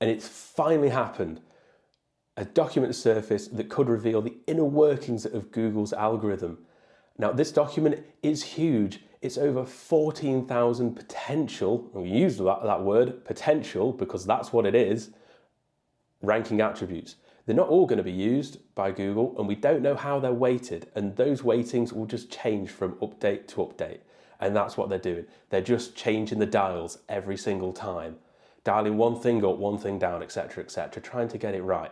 And it's finally happened. A document surfaced that could reveal the inner workings of Google's algorithm. Now, this document is huge. It's over 14,000 potential, and we use that word, potential, because that's what it is, ranking attributes. They're not all going to be used by Google, and we don't know how they're weighted, and those weightings will just change from update to update. And that's what they're doing. They're just changing the dials every single time, dialing one thing up, one thing down, etc., trying to get it right.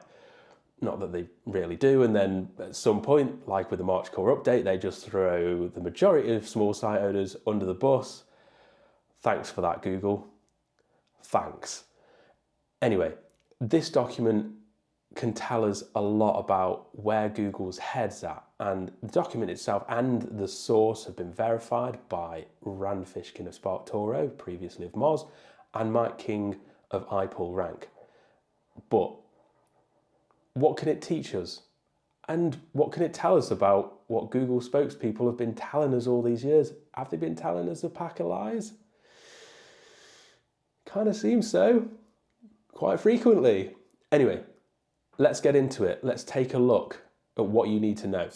Not that they really do, and then at some point, like with the March core update, they just throw the majority of small site owners under the bus. Thanks for that, Google. Thanks. Anyway, this document can tell us a lot about where Google's head's at, and the document itself and the source have been verified by Rand Fishkin of Sparktoro, previously of Moz, and Mike King of iPullRank. But what can it teach us? And what can it tell us about what Google spokespeople have been telling us all these years? Have they been telling us a pack of lies? Kind of seems so, quite frequently. Anyway, let's get into it. Let's take a look at what you need to know.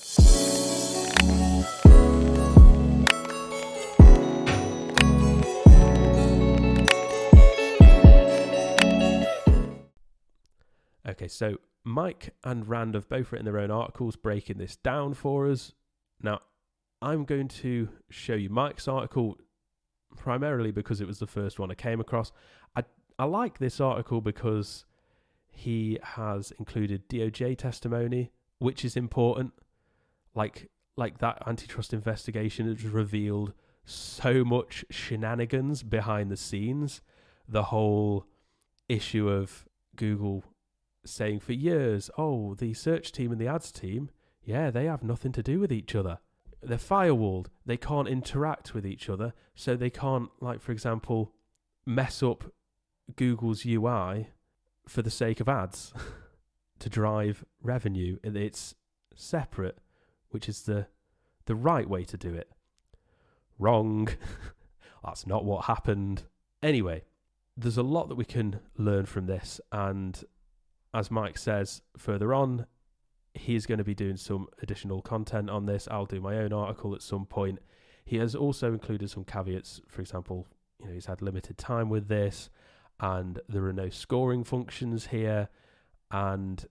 Okay, so Mike and Rand have both written their own articles breaking this down for us. Now, I'm going to show you Mike's article primarily because it was the first one I came across. I like this article because he has included DOJ testimony, which is important. Like that antitrust investigation has revealed so much shenanigans behind the scenes. The whole issue of Google saying for years, oh, the search team and the ads team, yeah, they have nothing to do with each other. They're firewalled. They can't interact with each other. So they can't, like, for example, mess up Google's UI for the sake of ads to drive revenue. It's separate, which is the right way to do it. Wrong. That's not what happened. Anyway, there's a lot that we can learn from this, and as Mike says further on, he's going to be doing some additional content on this. I'll do my own article at some point. He has also included some caveats. For example, he's had limited time with this, and there are no scoring functions here, and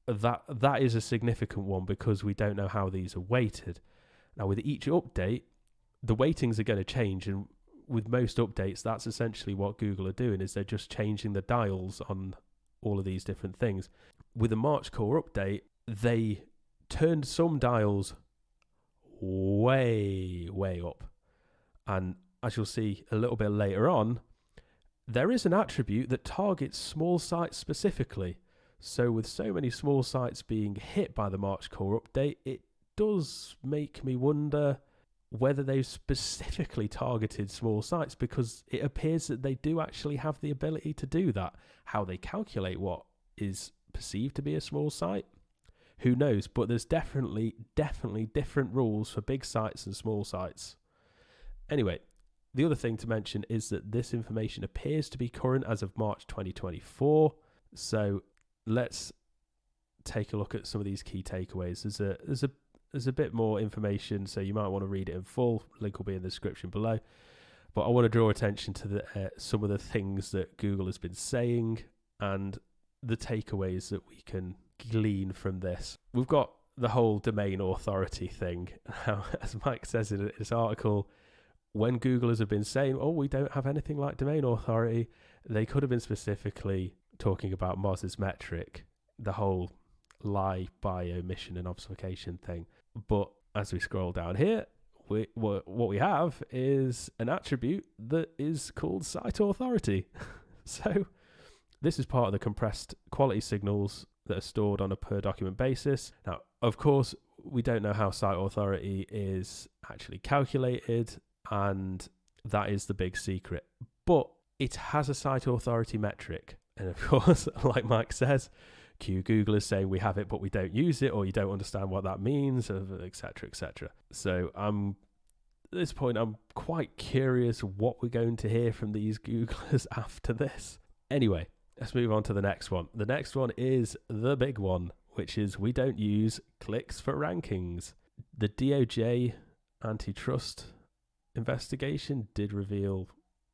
that is a significant one because we don't know how these are weighted. Now, with each update, the weightings are going to change, and with most updates, that's essentially what Google are doing, is they're just changing the dials on all of these different things. With the March core update, they turned some dials way up, and as you'll see a little bit later on, there is an attribute that targets small sites specifically. So with so many small sites being hit by the March core update, it does make me wonder whether they've specifically targeted small sites, because it appears that they do actually have the ability to do that. How they calculate what is perceived to be a small site, who knows? But there's definitely different rules for big sites and small sites. Anyway, the other thing to mention is that this information appears to be current as of March 2024. So let's take a look at some of these key takeaways. There's a bit more information, so you might want to read it in full. Link will be in the description below. But I want to draw attention to some of the things that Google has been saying and the takeaways that we can glean from this. We've got the whole domain authority thing. Now, as Mike says in his article, when Googlers have been saying, oh, we don't have anything like domain authority, they could have been specifically talking about Moz's metric, the whole lie by omission and obfuscation thing. But as we scroll down here, what we have is an attribute that is called site authority. So this is part of the compressed quality signals that are stored on a per document basis. Now, of course, we don't know how site authority is actually calculated, and that is the big secret. But it has a site authority metric. And of course, like Mike says, Google is saying we have it, but we don't use it, or you don't understand what that means, etc., etc. So at this point, I'm quite curious what we're going to hear from these Googlers after this. Anyway, Let's move on to the next one. The next one is the big one, which is we don't use clicks for rankings. The DOJ antitrust investigation did reveal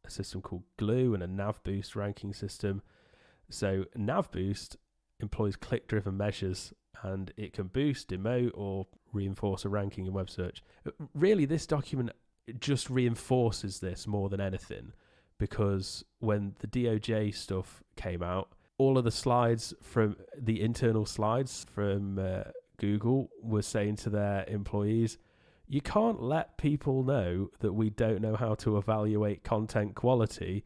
a system called Glue and a NavBoost ranking system. So NavBoost employs click-driven measures, and it can boost, demote, or reinforce a ranking in web search. Really, this document just reinforces this more than anything, because when the DOJ stuff came out, all of the slides from the internal slides from Google were saying to their employees, you can't let people know that we don't know how to evaluate content quality,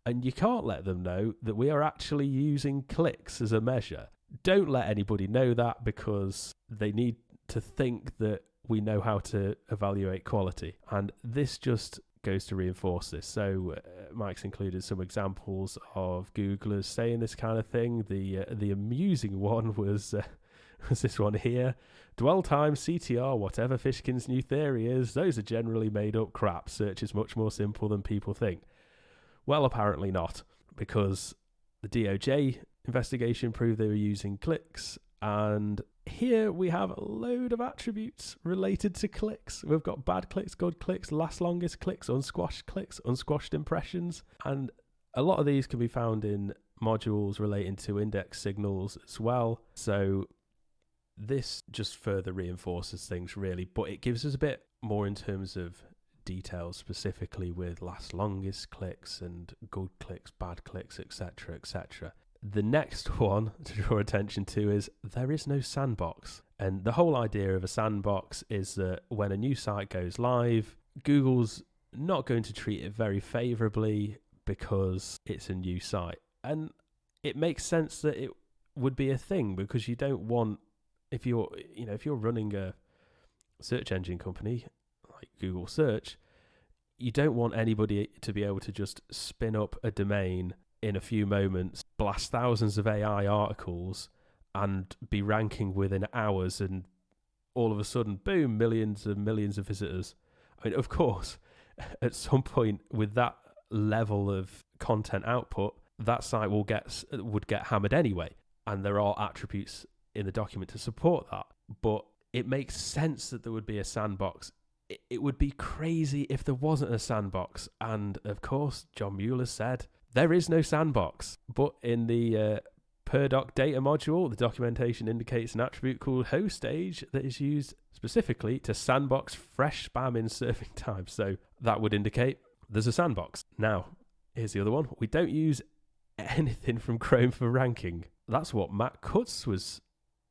and you can't let them know that we are actually using clicks as a measure. Don't let anybody know that, because they need to think that we know how to evaluate quality. And this just goes to reinforce this. So Mike's included some examples of Googlers saying this kind of thing. The amusing one was this one here. Dwell time, CTR, whatever Fishkin's new theory is, those are generally made up crap. Search is much more simple than people think. Well, apparently not, because the DOJ investigation proved they were using clicks, and here we have a load of attributes related to clicks. We've got bad clicks, good clicks, last longest clicks, unsquashed impressions, and a lot of these can be found in modules relating to index signals as well. So this just further reinforces things, really, but it gives us a bit more in terms of details, specifically with last longest clicks and good clicks, bad clicks, etc., etc. The next one to draw attention to is there is no sandbox. And the whole idea of a sandbox is that when a new site goes live, Google's not going to treat it very favorably because it's a new site. And it makes sense that it would be a thing, because you don't want, if you're running a search engine company like Google Search, you don't want anybody to be able to just spin up a domain in a few moments, blast thousands of AI articles, and be ranking within hours, and all of a sudden, boom, millions and millions of visitors. I mean, of course, at some point with that level of content output, that site would get hammered anyway, and there are attributes in the document to support that. But it makes sense that there would be a sandbox. It would be crazy if there wasn't a sandbox, and of course, John Mueller said there is no sandbox. But in the per.doc data module, the documentation indicates an attribute called host age that is used specifically to sandbox fresh spam in serving time. So that would indicate there's a sandbox. Now, here's the other one. We don't use anything from Chrome for ranking. That's what Matt Cutts was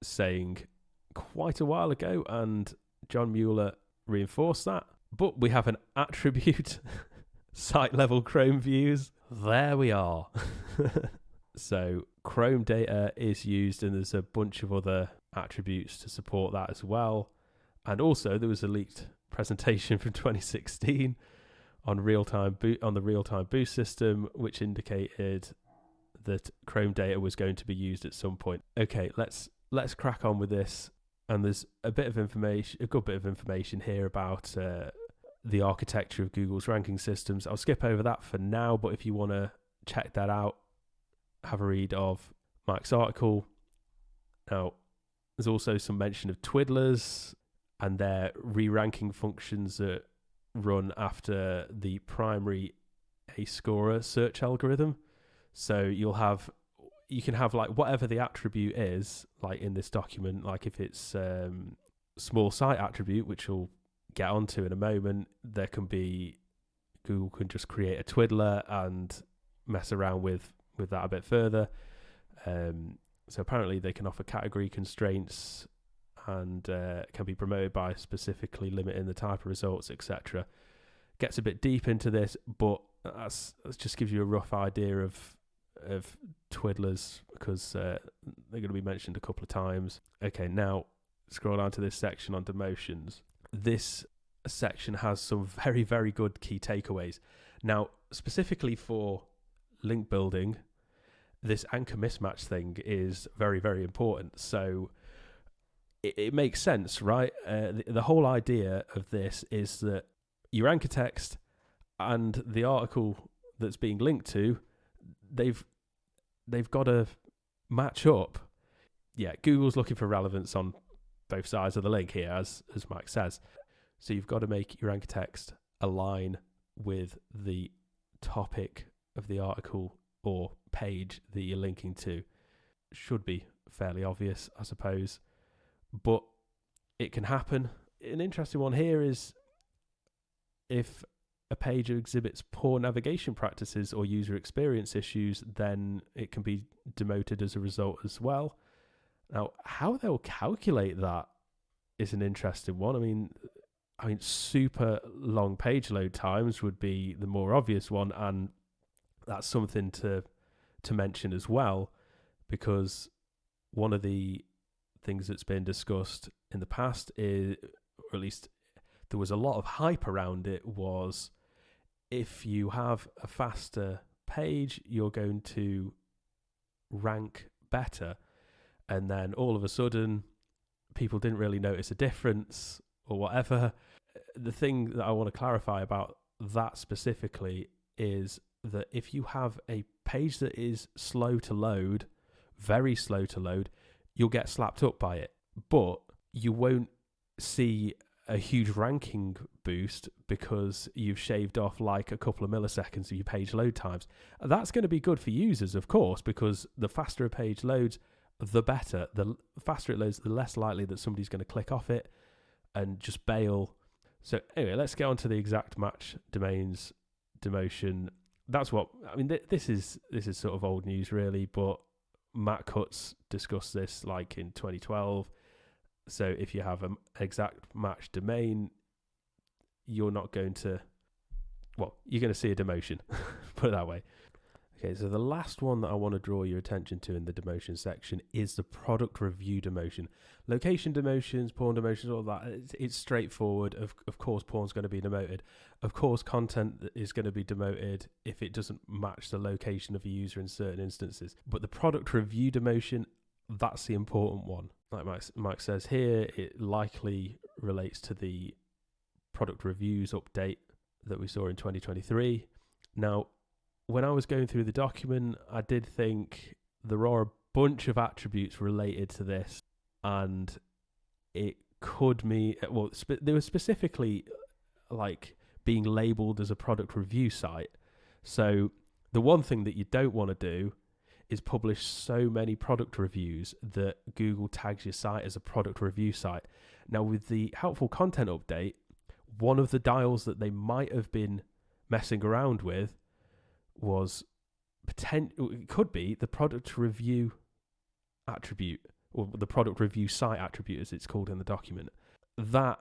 saying quite a while ago, and John Mueller reinforced that. But we have an attribute site level Chrome views. There we are. So Chrome data is used, and there's a bunch of other attributes to support that as well. And also there was a leaked presentation from 2016 on the real-time boost system, which indicated that Chrome data was going to be used at some point. Okay, let's crack on with this. And there's a good bit of information here about the architecture of Google's ranking systems. I'll skip over that for now, but if you want to check that out, have a read of Mike's article. Now, there's also some mention of twiddlers and their re-ranking functions that run after the primary A-scorer search algorithm. So you can have like whatever the attribute is, like in this document, like if it's small site attribute, which we'll get onto in a moment, Google can just create a twiddler and mess around with that a bit further. So apparently they can offer category constraints and can be promoted by specifically limiting the type of results, etc. Gets a bit deep into this, but that just gives you a rough idea of twiddlers, because they're going to be mentioned a couple of times. Okay, now scroll down to this section on demotions. This section has some very, very good key takeaways. Now, specifically for link building, this anchor mismatch thing is very, very important. So it makes sense, right? The whole idea of this is that your anchor text and the article that's being linked to, they've they've got to match up. Yeah, Google's looking for relevance on both sides of the link here, as Mike says. So you've got to make your anchor text align with the topic of the article or page that you're linking to. Should be fairly obvious, I suppose, but it can happen. An interesting one here is if a page exhibits poor navigation practices or user experience issues, then it can be demoted as a result as well. Now, how they'll calculate that is an interesting one. I mean, super long page load times would be the more obvious one, and that's something to mention as well, because one of the things that's been discussed in the past is, or at least there was a lot of hype around it, was if you have a faster page, you're going to rank better. And then all of a sudden, people didn't really notice a difference or whatever. The thing that I want to clarify about that specifically is that if you have a page that is slow to load, very slow to load, you'll get slapped up by it. But you won't see a huge ranking boost because you've shaved off like a couple of milliseconds of your page load times. That's going to be good for users, of course, because the faster a page loads, the better. The faster it loads, the less likely that somebody's going to click off it and just bail. So anyway, let's get on to the exact match domains demotion. That's what, I mean, this is sort of old news really, but Matt Cutts discussed this like in 2012. So if you have an exact match domain, you're not going to, well, you're going to see a demotion, put it that way. Okay, so the last one that I want to draw your attention to in the demotion section is the product review demotion. Location demotions, porn demotions, all that, it's straightforward. Of course, porn's going to be demoted. Of course, content is going to be demoted if it doesn't match the location of a user in certain instances. But the product review demotion, that's the important one. Like Mike says here, it likely relates to the product reviews update that we saw in 2023. Now, when I was going through the document, I did think there are a bunch of attributes related to this, and it could mean, well, they were specifically like being labeled as a product review site. So the one thing that you don't want to do is publish so many product reviews that Google tags your site as a product review site. Now, with the helpful content update, one of the dials that they might have been messing around with was it could be the product review attribute, or the product review site attribute as it's called in the document. That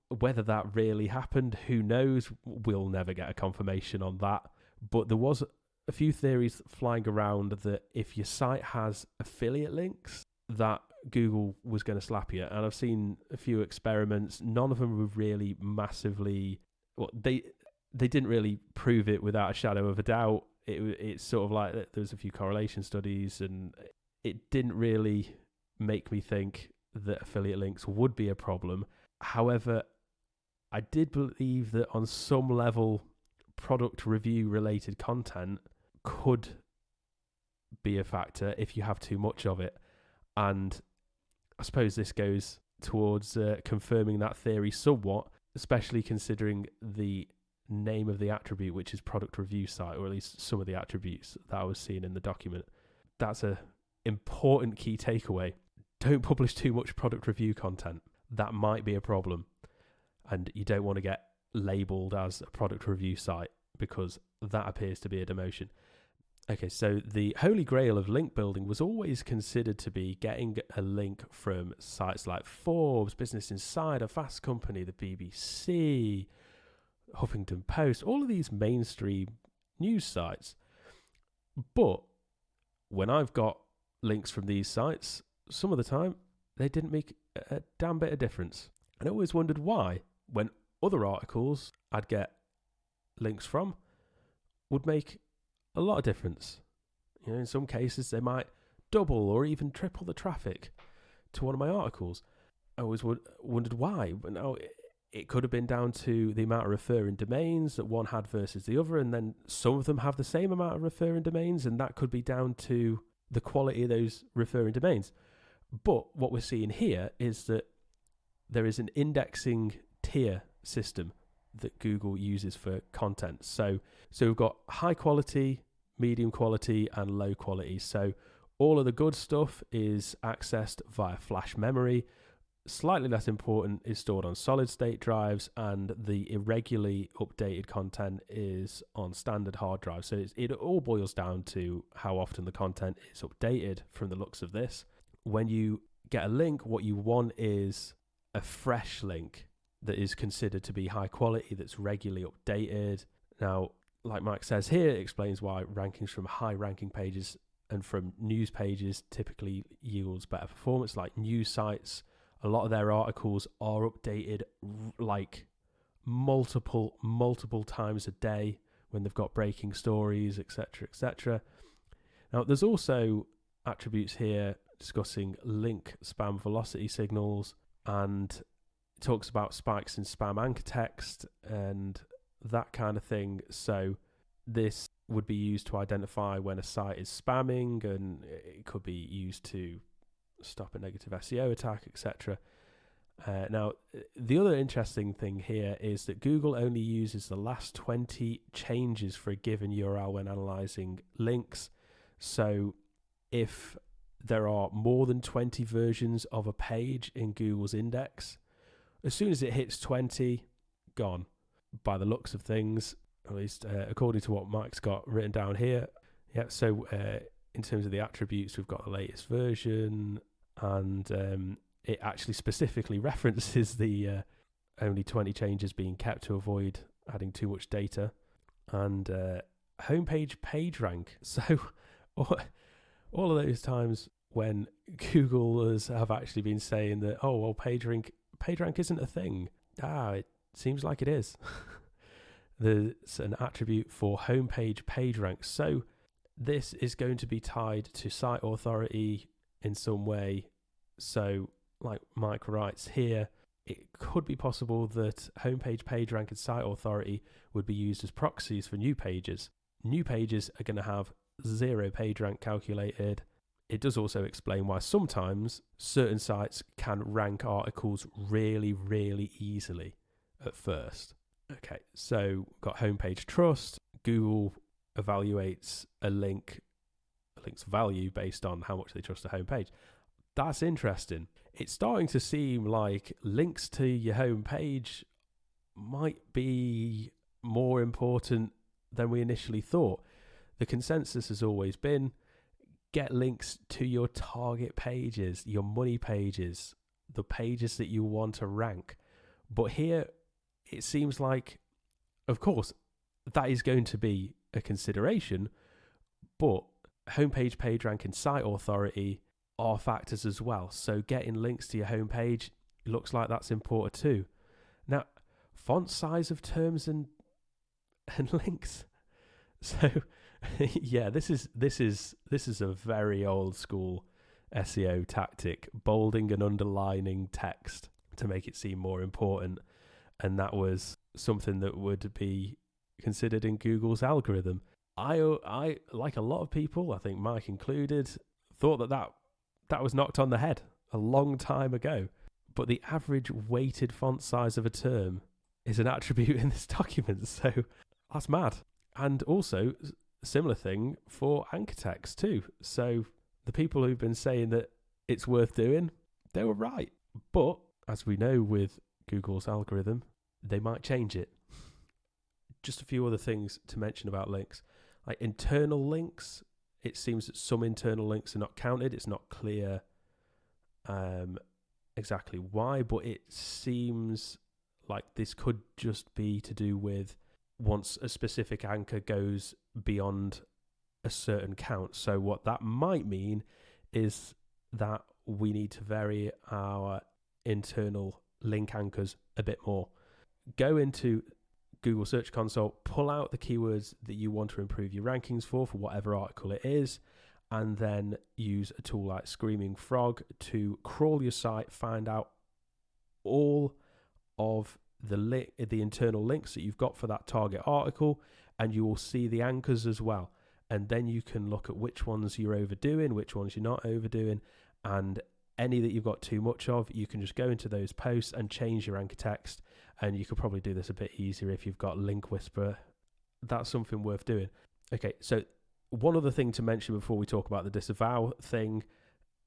whether that really happened, who knows? We'll never get a confirmation on that. But there was a few theories flying around that if your site has affiliate links, that Google was going to slap you. And I've seen a few experiments. None of them were really massively, well, they didn't really prove it without a shadow of a doubt. It's sort of like there's a few correlation studies, and it didn't really make me think that affiliate links would be a problem. However, I did believe that on some level, product review related content could be a factor if you have too much of it. And I suppose this goes towards confirming that theory somewhat, especially considering the name of the attribute, which is product review site, or at least some of the attributes that I was seeing in the document. That's a important key takeaway. Don't publish too much product review content. That might be a problem, and you don't want to get labeled as a product review site because that appears to be a demotion. Okay, so the holy grail of link building was always considered to be getting a link from sites like Forbes, Business Insider, Fast Company, the BBC, Huffington Post, all of these mainstream news sites. But when I've got links from these sites, some of the time they didn't make a damn bit of difference. And I always wondered why, when other articles I'd get links from would make a lot of difference. You know, in some cases they might double or even triple the traffic to one of my articles. I always wondered why. But now, it could have been down to the amount of referring domains that one had versus the other, and then some of them have the same amount of referring domains, and that could be down to the quality of those referring domains. But what we're seeing here is that there is an indexing tier system that Google uses for content. So we've got high quality, medium quality, and low quality. So all of the good stuff is accessed via flash memory. Slightly less important is stored on solid state drives, and the irregularly updated content is on standard hard drives. So it all boils down to how often the content is updated from the looks of this. When you get a link, what you want is a fresh link that is considered to be high quality, that's regularly updated. Now, like Mike says here, it explains why rankings from high ranking pages and from news pages typically yields better performance. Like news sites, a lot of their articles are updated like multiple times a day when they've got breaking stories, etc., etc. Now, there's also attributes here discussing link spam velocity signals, and it talks about spikes in spam anchor text and that kind of thing. So this would be used to identify when a site is spamming, and it could be used to stop a negative SEO attack, etc. Now, the other interesting thing here is that Google only uses the last 20 changes for a given URL when analyzing links. So if there are more than 20 versions of a page in Google's index, as soon as it hits 20, gone, by the looks of things, at least according to what Mike's got written down here. Yeah, so in terms of the attributes, we've got the latest version, and it actually specifically references the only 20 changes being kept to avoid adding too much data, and homepage page rank. So all of those times when Googlers have actually been saying that, oh, well, page rank isn't a thing. It seems like it is. There's an attribute for homepage page rank. So this is going to be tied to site authority in some way. So like Mike writes here, it could be possible that homepage page rank and site authority would be used as proxies for new pages. New pages are going to have 0 page rank calculated. It does also explain why sometimes certain sites can rank articles really, really easily at first. Okay, so we've got homepage trust. Google evaluates a link's value based on how much they trust a homepage. That's interesting. It's starting to seem like links to your homepage might be more important than we initially thought. The consensus has always been get links to your target pages, your money pages, the pages that you want to rank. But here, it seems like, of course, that is going to be a consideration, but homepage page rank and site authority are factors as well. So getting links to your homepage looks like that's important too. Now, font size of terms and links. So yeah, this is a very old school SEO tactic, bolding and underlining text to make it seem more important. And that was something that would be considered in Google's algorithm. I like a lot of people, I think Mike included, thought that was knocked on the head a long time ago. But the average weighted font size of a term is an attribute in this document, so that's mad. And also, similar thing for anchor text too. So the people who've been saying that it's worth doing, they were right. But as we know with Google's algorithm, they might change it. Just a few other things to mention about links. Like internal links, it seems that some internal links are not counted. It's not clear exactly why, but it seems like this could just be to do with once a specific anchor goes beyond a certain count. So what that might mean is that we need to vary our internal link anchors a bit more. Go into Google Search Console, pull out the keywords that you want to improve your rankings for whatever article it is, and then use a tool like Screaming Frog to crawl your site, find out all of the internal links that you've got for that target article, and you will see the anchors as well. And then you can look at which ones you're overdoing, which ones you're not overdoing, and any that you've got too much of, you can just go into those posts and change your anchor text. And you could probably do this a bit easier if you've got Link Whisperer. That's something worth doing. Okay, so one other thing to mention before we talk about the disavow thing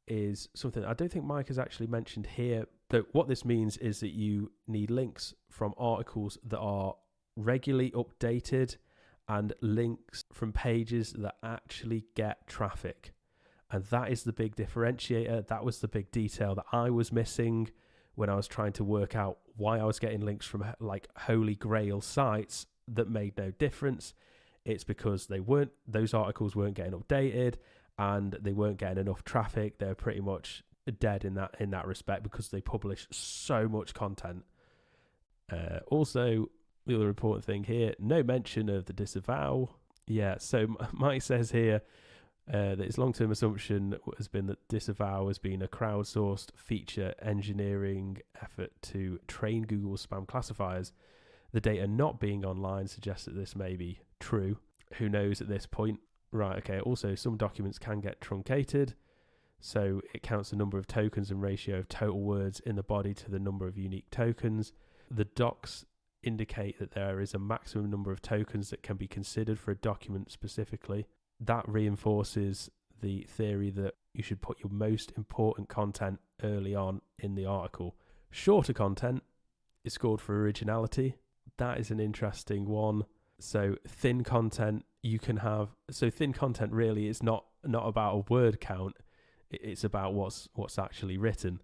is something I don't think Mike has actually mentioned here. But what this means is that you need links from articles that are regularly updated and links from pages that actually get traffic. And that is the big differentiator. That was the big detail that I was missing when I was trying to work out why I was getting links from like holy grail sites that made no difference. It's because those articles weren't getting updated and they weren't getting enough traffic. They're pretty much dead in that respect because they publish so much content. Also, the other important thing here, no mention of the disavow. Yeah, so Mike says here that his long-term assumption has been that disavow has been a crowdsourced feature engineering effort to train Google spam classifiers. The data not being online suggests that this may be true. Who knows at this point? Right, okay. Also, some documents can get truncated. So it counts the number of tokens and ratio of total words in the body to the number of unique tokens. The docs indicate that there is a maximum number of tokens that can be considered for a document specifically. That reinforces the theory that you should put your most important content early on in the article. Shorter content is scored for originality. That is an interesting one. So thin content you can have. So thin content really is not about a word count. It's about what's actually written.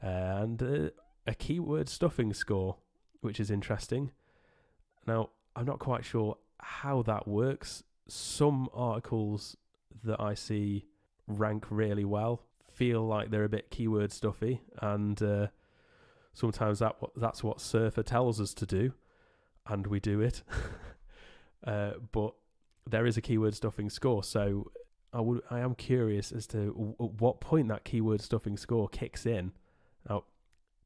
And a keyword stuffing score, which is interesting. Now, I'm not quite sure how that works. Some articles that I see rank really well feel like they're a bit keyword stuffy, and sometimes that's what Surfer tells us to do, and we do it. But there is a keyword stuffing score, so I am curious as to what point that keyword stuffing score kicks in. Now,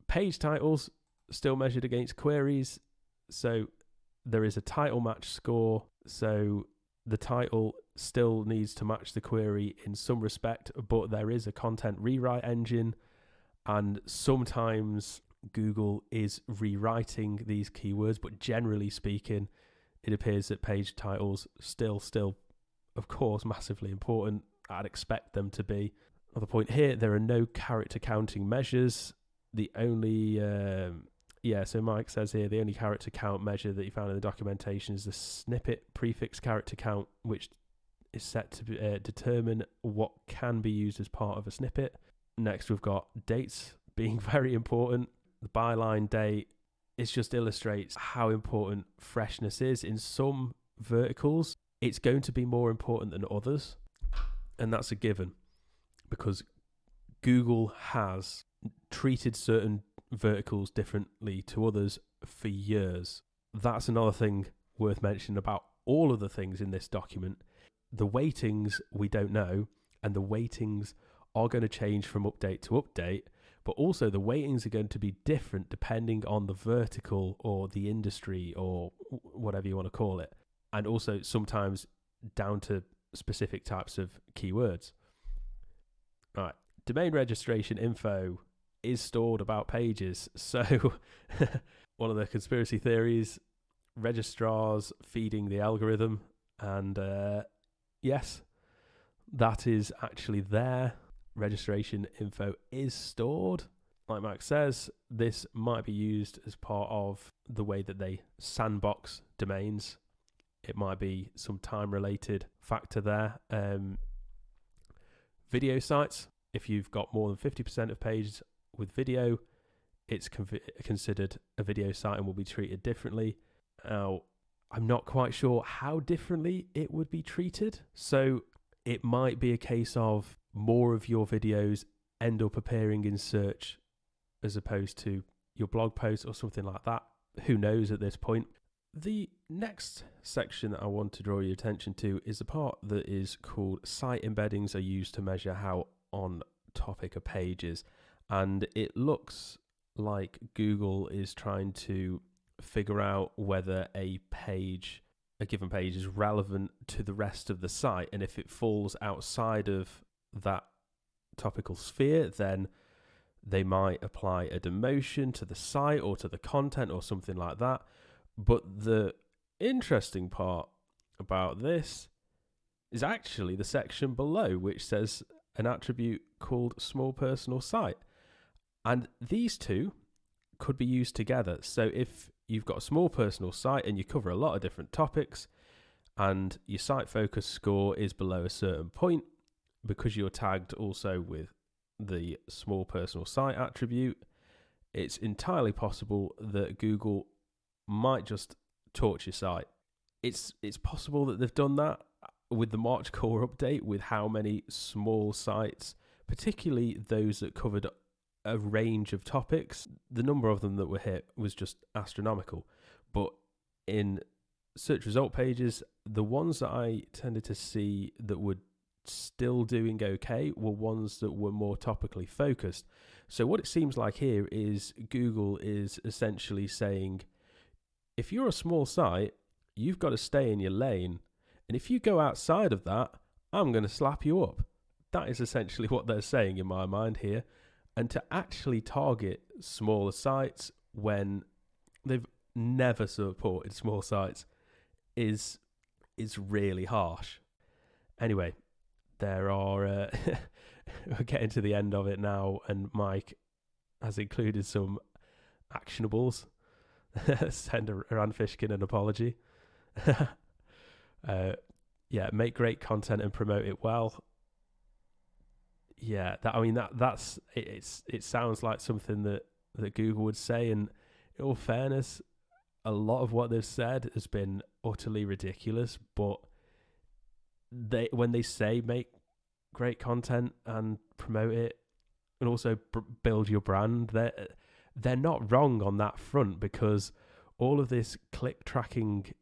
page titles still measured against queries, so there is a title match score, so the title still needs to match the query in some respect, but there is a content rewrite engine, and sometimes Google is rewriting these keywords, but generally speaking, it appears that page titles still, of course, massively important. I'd expect them to be. Another point here, there are no character counting measures. The only, so Mike says here, the only character count measure that you found in the documentation is the snippet prefix character count, which is set to determine what can be used as part of a snippet. Next, we've got dates being very important. The byline date, it just illustrates how important freshness is. In some verticals, it's going to be more important than others, and that's a given because Google has treated certain verticals differently to others for years. That's another thing worth mentioning about all of the things in this document. The weightings we don't know, and the weightings are going to change from update to update, but also the weightings are going to be different depending on the vertical or the industry or whatever you want to call it, and also sometimes down to specific types of keywords. All right, domain registration info is stored about pages. So one of the conspiracy theories, registrars feeding the algorithm, and yes, that is actually there. Registration info is stored. Like Mike says, this might be used as part of the way that they sandbox domains. It might be some time-related factor there. Video sites, if you've got more than 50% of pages with video, it's considered a video site and will be treated differently. Now, I'm not quite sure how differently it would be treated. So it might be a case of more of your videos end up appearing in search as opposed to your blog post or something like that. Who knows at this point? The next section that I want to draw your attention to is the part that is called site embeddings are used to measure how on topic a page is. And it looks like Google is trying to figure out whether a given page is relevant to the rest of the site, and if it falls outside of that topical sphere, then they might apply a demotion to the site or to the content or something like that. But the interesting part about this is actually the section below, which says an attribute called small personal site. And these two could be used together. So if you've got a small personal site and you cover a lot of different topics and your site focus score is below a certain point, because you're tagged also with the small personal site attribute, it's entirely possible that Google might just torch your site. It's possible that they've done that with the March core update, with how many small sites, particularly those that covered a range of topics, the number of them that were hit was just astronomical. But in search result pages, the ones that I tended to see that were still doing okay were ones that were more topically focused. So what it seems like here is Google is essentially saying, if you're a small site, you've got to stay in your lane. And if you go outside of that, I'm going to slap you up. That is essentially what they're saying in my mind here. And to actually target smaller sites when they've never supported small sites is really harsh. Anyway, there are we're getting to the end of it now, and Mike has included some actionables. Send around Fishkin an apology. Make great content and promote it well. Yeah, that's it sounds like something that Google would say, and in all fairness, a lot of what they've said has been utterly ridiculous, but when they say make great content and promote it and also build your brand, they're not wrong on that front, because all of this click tracking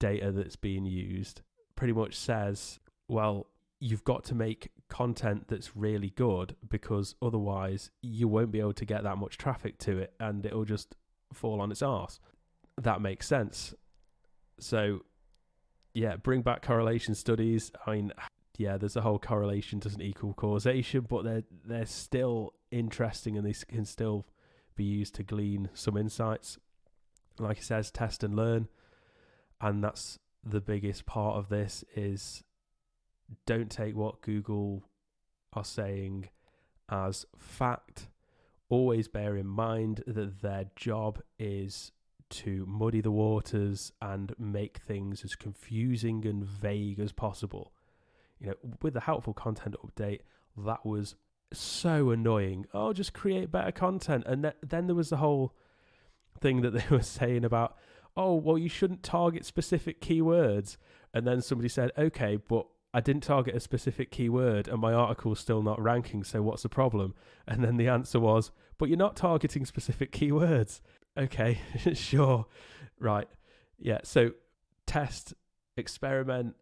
data that's being used pretty much says, well, you've got to make content that's really good, because otherwise you won't be able to get that much traffic to it and it'll just fall on its arse. That makes sense. So yeah, bring back correlation studies. I mean, yeah, there's a whole correlation doesn't equal causation, but they're still interesting, and they can still be used to glean some insights. Like it says, test and learn. And that's the biggest part of this, is don't take what Google are saying as fact. Always bear in mind that their job is to muddy the waters and make things as confusing and vague as possible. You know, with the helpful content update, that was so annoying. Oh, just create better content. And then there was the whole thing that they were saying about, oh, well, you shouldn't target specific keywords. And then somebody said, okay, but I didn't target a specific keyword and my article's still not ranking, so what's the problem? And then the answer was, but you're not targeting specific keywords. Okay, sure. Right. Yeah, so test, experiment,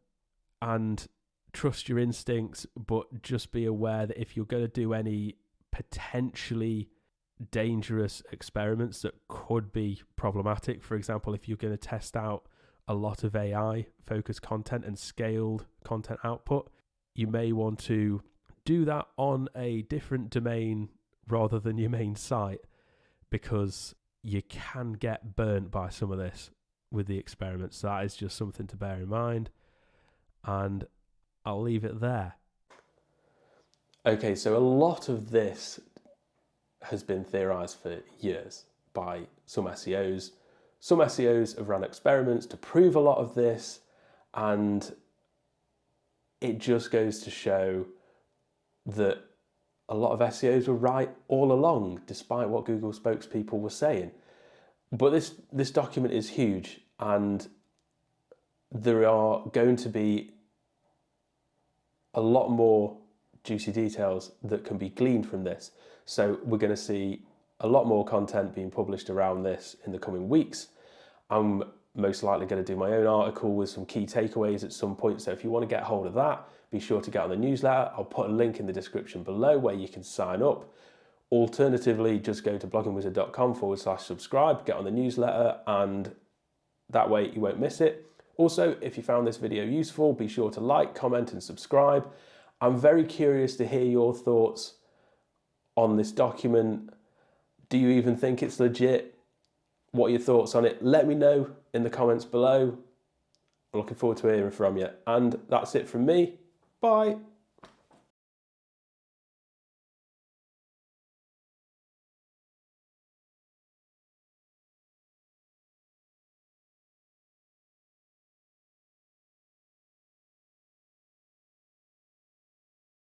and trust your instincts, but just be aware that if you're going to do any potentially dangerous experiments that could be problematic, for example, if you're going to test out a lot of AI focused content and scaled content output, you may want to do that on a different domain rather than your main site, because you can get burnt by some of this with the experiments. So that is just something to bear in mind, and I'll leave it there. Okay, so a lot of this has been theorized for years by some SEOs. Some SEOs have run experiments to prove a lot of this, and it just goes to show that a lot of SEOs were right all along, despite what Google spokespeople were saying. But this document is huge, and there are going to be a lot more juicy details that can be gleaned from this. So we're going to see a lot more content being published around this in the coming weeks. I'm most likely going to do my own article with some key takeaways at some point. So if you want to get hold of that, be sure to get on the newsletter. I'll put a link in the description below where you can sign up. Alternatively, just go to bloggingwizard.com/subscribe, get on the newsletter, and that way you won't miss it. Also, if you found this video useful, be sure to like, comment, and subscribe. I'm very curious to hear your thoughts on this document. Do you even think it's legit? What are your thoughts on it? Let me know in the comments below. I'm looking forward to hearing from you. And that's it from me. Bye.